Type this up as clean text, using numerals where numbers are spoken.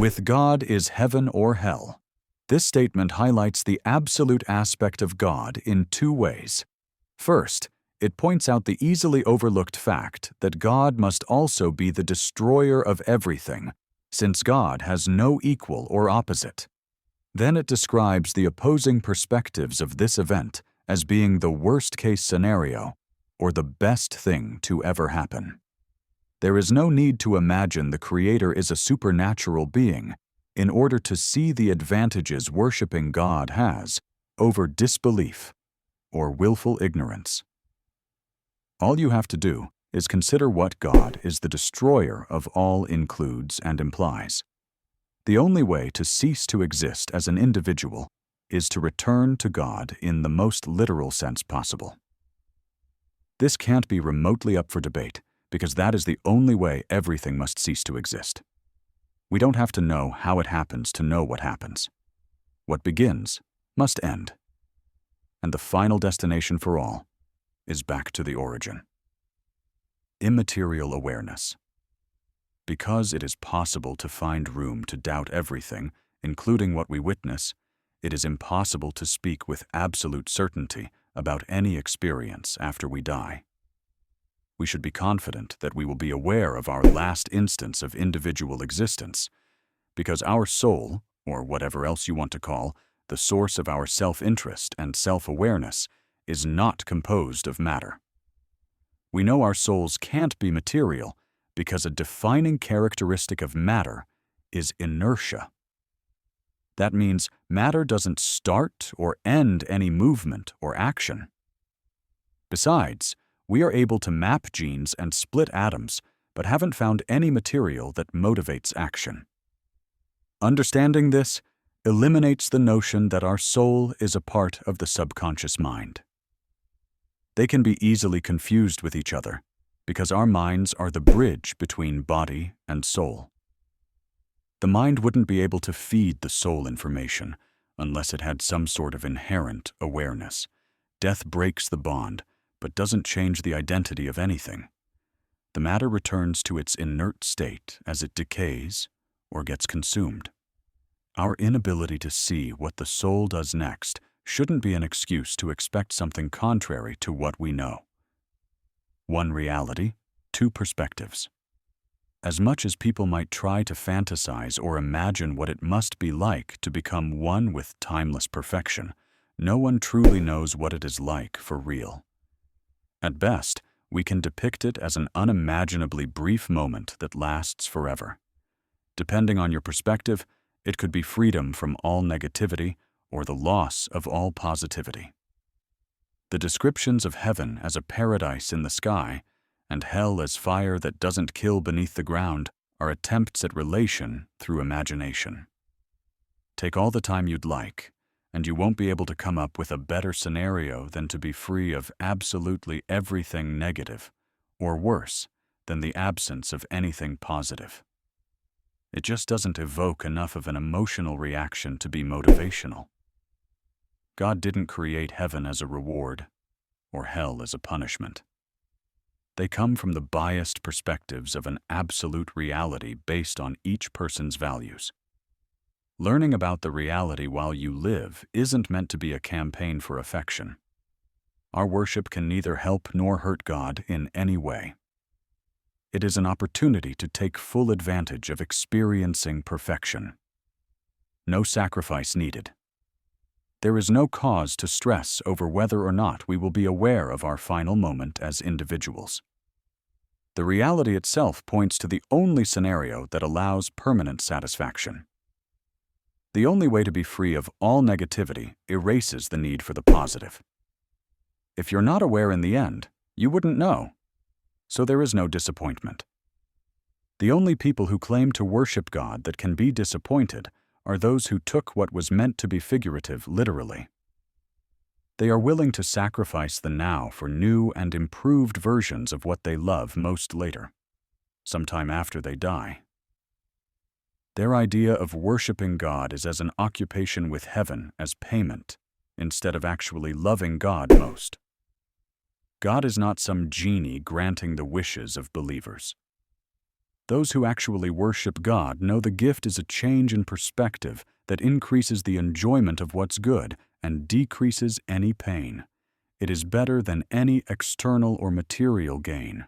With God is heaven or hell. This statement highlights the absolute aspect of God in two ways. First, it points out the easily overlooked fact that God must also be the destroyer of everything, since God has no equal or opposite. Then it describes the opposing perspectives of this event as being the worst-case scenario or the best thing to ever happen. There is no need to imagine the Creator is a supernatural being in order to see the advantages worshiping God has over disbelief or willful ignorance. All you have to do is consider what God is the destroyer of all includes and implies. The only way to cease to exist as an individual is to return to God in the most literal sense possible. This can't be remotely up for debate, because that is the only way everything must cease to exist. We don't have to know how it happens to know what happens. What begins must end. And the final destination for all is back to the origin. Immaterial awareness. Because it is possible to find room to doubt everything, including what we witness, it is impossible to speak with absolute certainty about any experience after we die. We should be confident that we will be aware of our last instance of individual existence, because our soul, or whatever else you want to call, the source of our self-interest and self-awareness, is not composed of matter. We know our souls can't be material because a defining characteristic of matter is inertia. That means matter doesn't start or end any movement or action. Besides, we are able to map genes and split atoms, but haven't found any material that motivates action. Understanding this eliminates the notion that our soul is a part of the subconscious mind. They can be easily confused with each other because our minds are the bridge between body and soul. The mind wouldn't be able to feed the soul information unless it had some sort of inherent awareness. Death breaks the bond, but doesn't change the identity of anything. The matter returns to its inert state as it decays or gets consumed. Our inability to see what the soul does next shouldn't be an excuse to expect something contrary to what we know. One reality, two perspectives. As much as people might try to fantasize or imagine what it must be like to become one with timeless perfection, no one truly knows what it is like for real. At best, we can depict it as an unimaginably brief moment that lasts forever. Depending on your perspective, it could be freedom from all negativity or the loss of all positivity. The descriptions of heaven as a paradise in the sky and hell as fire that doesn't kill beneath the ground are attempts at relation through imagination. Take all the time you'd like, and you won't be able to come up with a better scenario than to be free of absolutely everything negative, or worse, than the absence of anything positive. It just doesn't evoke enough of an emotional reaction to be motivational. God didn't create heaven as a reward, or hell as a punishment. They come from the biased perspectives of an absolute reality based on each person's values. Learning about the reality while you live isn't meant to be a campaign for affection. Our worship can neither help nor hurt God in any way. It is an opportunity to take full advantage of experiencing perfection. No sacrifice needed. There is no cause to stress over whether or not we will be aware of our final moment as individuals. The reality itself points to the only scenario that allows permanent satisfaction. The only way to be free of all negativity erases the need for the positive. If you're not aware in the end, you wouldn't know. So there is no disappointment. The only people who claim to worship God that can be disappointed are those who took what was meant to be figurative literally. They are willing to sacrifice the now for new and improved versions of what they love most later, sometime after they die. Their idea of worshiping God is as an occupation with heaven as payment, instead of actually loving God most. God is not some genie granting the wishes of believers. Those who actually worship God know the gift is a change in perspective that increases the enjoyment of what's good and decreases any pain. It is better than any external or material gain,